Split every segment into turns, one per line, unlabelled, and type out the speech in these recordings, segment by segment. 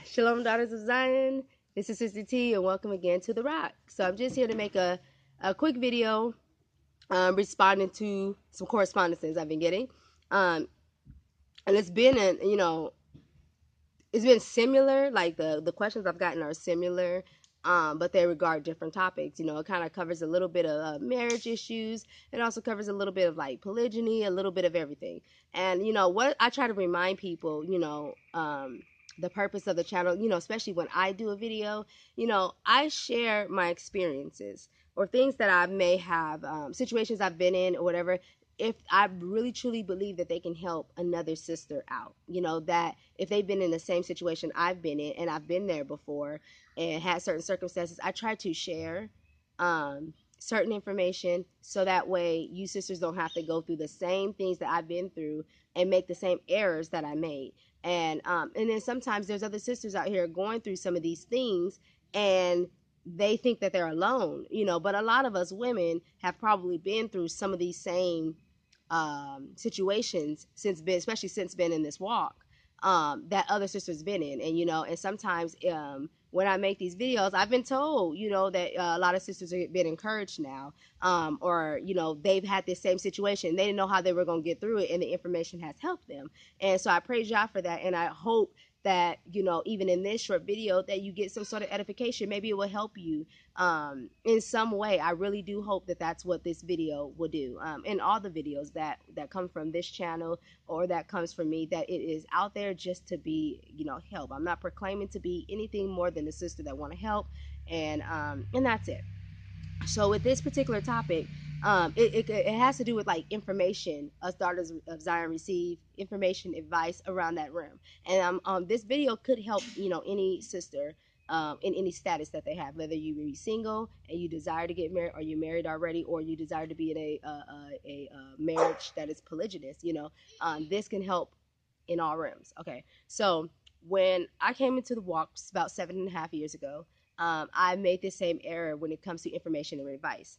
Shalom, daughters of Zion. This is Sister T, and welcome again to The Rock. So I'm just here to make a quick video responding to some correspondences I've been getting. And it's been, it's been similar. Like the questions I've gotten are similar, but they regard different topics. It kind of covers a little bit of marriage issues. It also covers a little bit of like polygyny, a little bit of everything. And, what I try to remind people, the purpose of the channel, especially when I do a video, I share my experiences or things that I may have, situations I've been in or whatever. If I really truly believe that they can help another sister out, that if they've been in the same situation I've been in and I've been there before and had certain circumstances, I try to share certain information so that way you sisters don't have to go through the same things that I've been through and make the same errors that I made. And then sometimes there's other sisters out here going through some of these things and they think that they're alone, but a lot of us women have probably been through some of these same situations especially since been in this walk that other sisters been in. And sometimes when I make these videos, I've been told, that a lot of sisters have been encouraged now, or they've had this same situation, they didn't know how they were going to get through it, and the information has helped them. And so I praise y'all for that, and I hope that even in this short video that you get some sort of edification. Maybe it will help you in some way. I really do hope that that's what this video will do, and all the videos that come from this channel or that comes from me, that it is out there just to be help. I'm not proclaiming to be anything more than a sister that want to help, and that's it. So with this particular topic, it has to do with like information us daughters of Zion receive, information, advice around that realm. And this video could help any sister in any status that they have, whether you be single and you desire to get married, or you're married already, or you desire to be in a marriage that is polygynous. This can help in all realms. Okay, so when I came into the walk about 7.5 years ago, I made the same error when it comes to information and advice.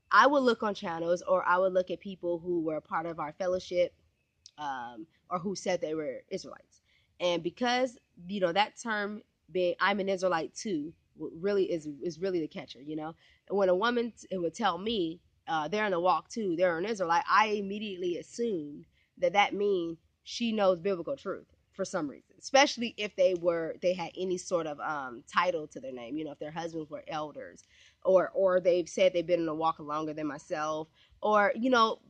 I would look on channels, or I would look at people who were a part of our fellowship, or who said they were Israelites. And because, that term being I'm an Israelite too, really is really the catcher, And when a woman would tell me they're in the walk too, they're an Israelite, I immediately assumed that means she knows biblical truth for some reason, especially if they had any sort of title to their name, if their husbands were elders, or they've said they've been in a walk longer than myself, or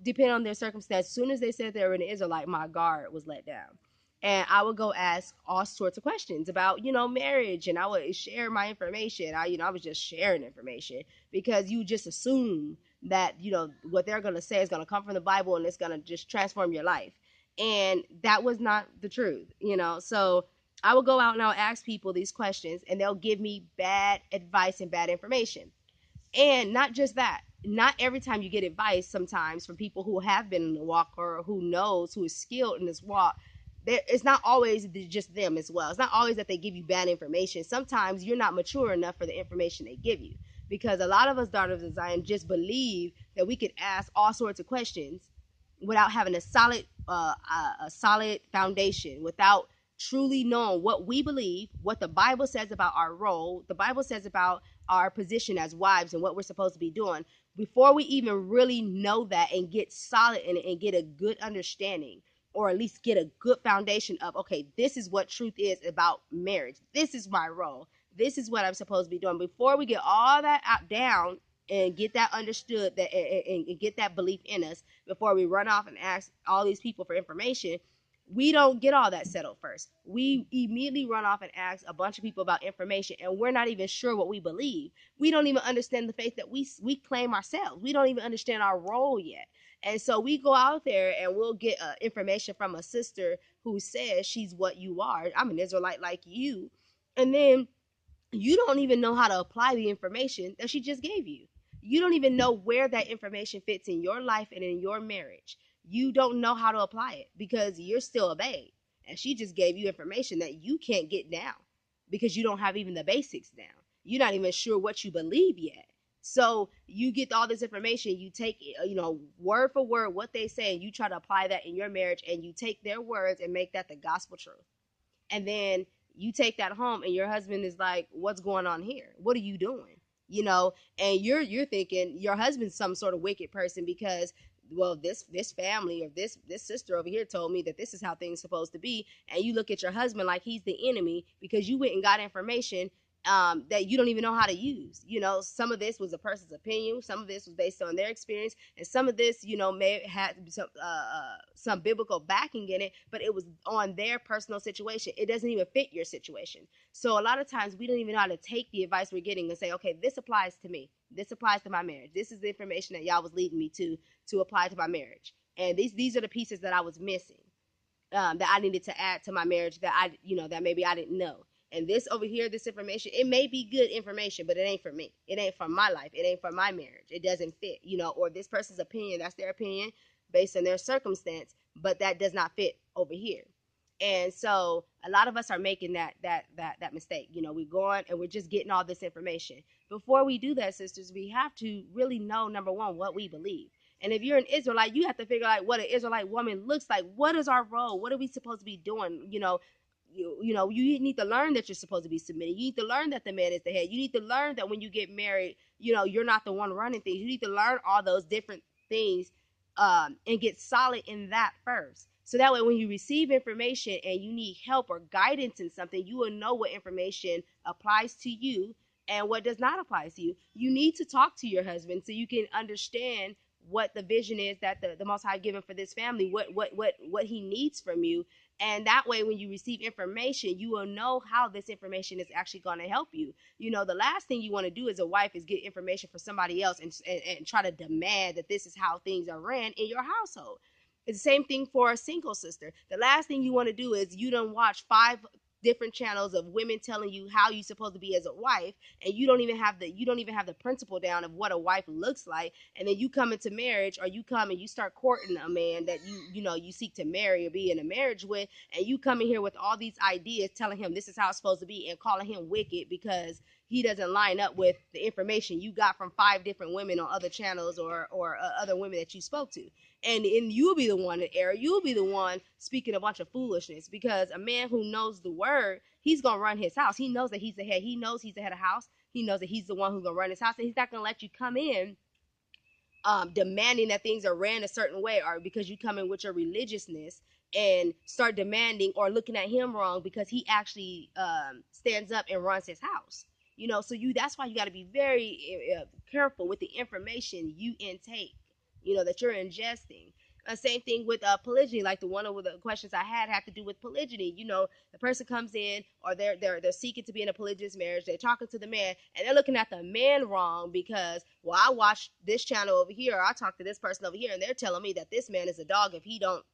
depending on their circumstance. As soon as they said they were an Israelite, my guard was let down, and I would go ask all sorts of questions about marriage, and I would share my information. I was just sharing information because you just assume that what they're going to say is going to come from the Bible and it's going to just transform your life. And that was not the truth, So I would go out and I'll ask people these questions, and they'll give me bad advice and bad information. And not just that, not every time you get advice, sometimes from people who have been in the walk or who is skilled in this walk, it's not always just them as well. It's not always that they give you bad information. Sometimes you're not mature enough for the information they give you, because a lot of us daughters of Zion just believe that we could ask all sorts of questions without having a solid foundation, without truly knowing what we believe, what the Bible says about our role, the Bible says about our position as wives and what we're supposed to be doing. Before we even really know that and get solid in it and get a good understanding, or at least get a good foundation of, okay, this is what truth is about marriage, this is my role, this is what I'm supposed to be doing. Before we get all that out down and get that understood, that and get that belief in us, before we run off and ask all these people for information, we don't get all that settled first. We immediately run off and ask a bunch of people about information, and we're not even sure what we believe. We don't even understand the faith that we claim ourselves. We don't even understand our role yet. And so we go out there and we'll get information from a sister who says she's what you are. I'm an Israelite like you. And then you don't even know how to apply the information that she just gave you. You don't even know where that information fits in your life and in your marriage. You don't know how to apply it because you're still a babe. And she just gave you information that you can't get down because you don't have even the basics down. You're not even sure what you believe yet. So you get all this information, you take, word for word what they say, and you try to apply that in your marriage, and you take their words and make that the gospel truth. And then You take that home and your husband is like, what's going on here? What are you doing? You know, and you're thinking your husband's some sort of wicked person because, well, this family or this sister over here told me that this is how things supposed to be, and you look at your husband like he's the enemy because you went and got information that you don't even know how to use. You know, some of this was a person's opinion, some of this was based on their experience, and some of this, you know, may have some biblical backing in it, but it was on their personal situation. It doesn't even fit your situation. So a lot of times we don't even know how to take the advice we're getting and say, okay, this applies to me. This applies to my marriage. This is the information that y'all was leading me to apply to my marriage. And these are the pieces that I was missing, that I needed to add to my marriage that that maybe I didn't know. And this over here, this information, it may be good information, but it ain't for me. It ain't for my life. It ain't for my marriage. It doesn't fit, or this person's opinion, that's their opinion based on their circumstance, but that does not fit over here. And so a lot of us are making that mistake. We're going and we're just getting all this information. Before we do that, sisters, we have to really know, number one, what we believe. And if you're an Israelite, you have to figure out what an Israelite woman looks like. What is our role? What are we supposed to be doing? You need to learn that you're supposed to be submitting. You need to learn that the man is the head. You need to learn that when you get married, you're not the one running things. You need to learn all those different things and get solid in that first. So that way when you receive information and you need help or guidance in something, you will know what information applies to you and what does not apply to you. You need to talk to your husband so you can understand what the vision is that the Most High given for this family, what he needs from you. And that way, when you receive information, you will know how this information is actually going to help you. The last thing you want to do as a wife is get information from somebody else and try to demand that this is how things are ran in your household. It's the same thing for a single sister. The last thing you want to do is you don't watch 5 different channels of women telling you how you're supposed to be as a wife, and you don't even have the principle down of what a wife looks like. And then you come into marriage, or you come and you start courting a man that you seek to marry or be in a marriage with, and you come in here with all these ideas telling him this is how it's supposed to be and calling him wicked because he doesn't line up with the information you got from 5 different women on other channels or other women that you spoke to. And you'll be the one in error. You'll be the one speaking a bunch of foolishness, because a man who knows the word, he's going to run his house. He knows that he's the head. He knows he's the head of house. He knows that he's the one who's going to run his house. And he's not going to let you come in demanding that things are ran a certain way, or because you come in with your religiousness and start demanding or looking at him wrong because he actually stands up and runs his house. So that's why you got to be very careful with the information you intake, that you're ingesting. Same thing with polygyny, like one of the questions I had to do with polygyny. The person comes in, or they're seeking to be in a polygynous marriage. They're talking to the man, and they're looking at the man wrong because, well, I watched this channel over here, or I talked to this person over here, and they're telling me that this man is a dog if he don't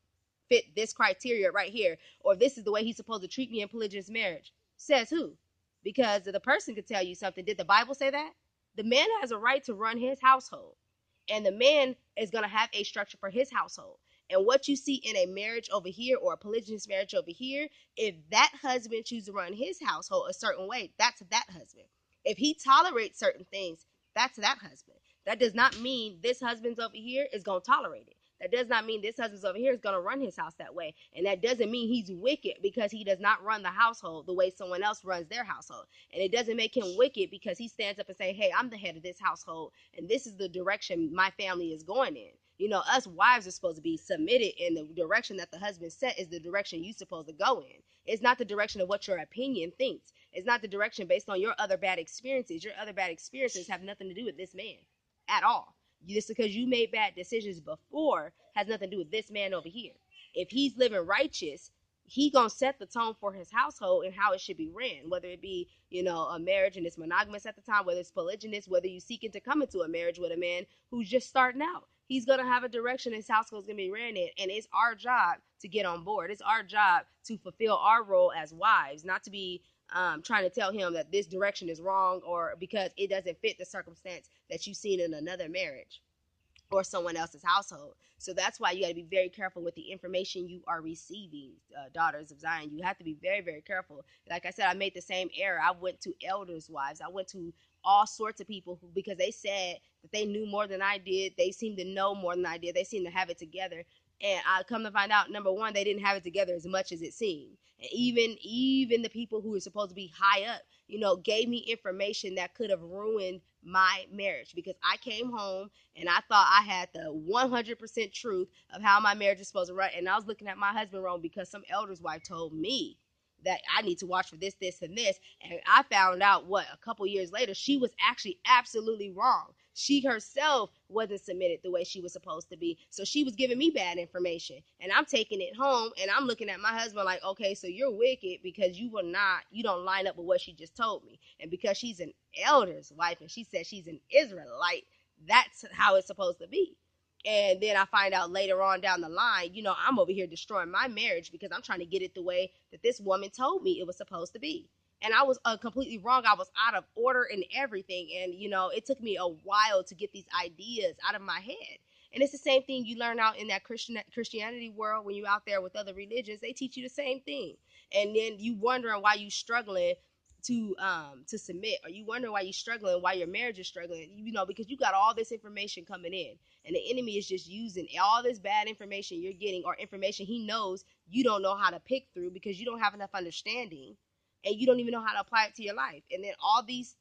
fit this criteria right here, or this is the way he's supposed to treat me in polygynous marriage. Says who? Because the person could tell you something. Did the Bible say that? The man has a right to run his household. And the man is going to have a structure for his household. And what you see in a marriage over here, or a polygynous marriage over here, if that husband chooses to run his household a certain way, that's that husband. If he tolerates certain things, that's that husband. That does not mean this husband's over here is going to tolerate it. That does not mean this husband's over here is going to run his house that way. And that doesn't mean he's wicked because he does not run the household the way someone else runs their household. And it doesn't make him wicked because he stands up and say, hey, I'm the head of this household, and this is the direction my family is going in. Us wives are supposed to be submitted, and the direction that the husband set is the direction you're supposed to go in. It's not the direction of what your opinion thinks. It's not the direction based on your other bad experiences. Your other bad experiences have nothing to do with this man at all. Just because you made bad decisions before has nothing to do with this man over here. If he's living righteous, he gonna set the tone for his household and how it should be ran, whether it be a marriage and it's monogamous at the time, whether it's polygynous, whether you seeking to come into a marriage with a man who's just starting out. He's gonna have a direction his household's gonna be ran in, and it's our job to get on board. It's our job to fulfill our role as wives, not to be trying to tell him that this direction is wrong, or because it doesn't fit the circumstance that you've seen in another marriage or someone else's household. So that's why you got to be very careful with the information you are receiving, daughters of Zion. You have to be very, very careful. Like I said, I made the same error. I went to elders' wives. I went to all sorts of people because they said that they knew more than I did. They seemed to know more than I did. They seemed to have it together. And I come to find out, number one, they didn't have it together as much as it seemed. And even the people who were supposed to be high up, gave me information that could have ruined my marriage, because I came home and I thought I had the 100% truth of how my marriage is supposed to run. And I was looking at my husband wrong because some elder's wife told me that I need to watch for this, this, and this. And I found out, a couple years later, she was actually absolutely wrong. She herself wasn't submitted the way she was supposed to be. So she was giving me bad information. And I'm taking it home and I'm looking at my husband like, okay, so you're wicked because you don't line up with what she just told me. And because she's an elder's wife and she said she's an Israelite, that's how it's supposed to be. And then I find out later on down the line, I'm over here destroying my marriage because I'm trying to get it the way that this woman told me it was supposed to be. And I was completely wrong. I was out of order in everything. And, it took me a while to get these ideas out of my head. And it's the same thing you learn out in that Christianity world when you're out there with other religions. They teach you the same thing. And then you wondering why you struggling to submit, or you wonder why you're struggling, why your marriage is struggling, because you got all this information coming in, and the enemy is just using all this bad information you're getting, or information he knows you don't know how to pick through because you don't have enough understanding, and you don't even know how to apply it to your life. And then all these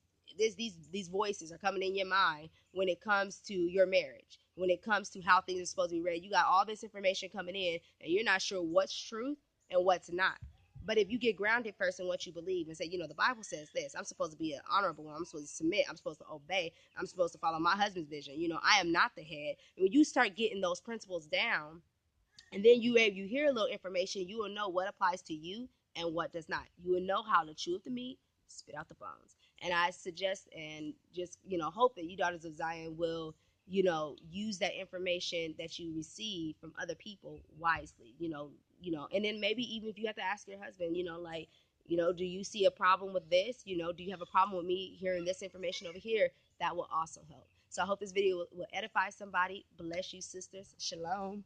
voices are coming in your mind when it comes to your marriage, when it comes to how things are supposed to be read. You got all this information coming in and you're not sure what's truth and what's not. But if you get grounded first in what you believe and say, the Bible says this, I'm supposed to be an honorable one, I'm supposed to submit, I'm supposed to obey, I'm supposed to follow my husband's vision, I am not the head. And when you start getting those principles down, and then you hear a little information, you will know what applies to you and what does not. You will know how to chew up the meat, spit out the bones. And I suggest and just, hope that you daughters of Zion will, use that information that you receive from other people wisely, and then maybe even if you have to ask your husband, do you see a problem with this? Do you have a problem with me hearing this information over here? That will also help. So I hope this video will edify somebody. Bless you, sisters. Shalom.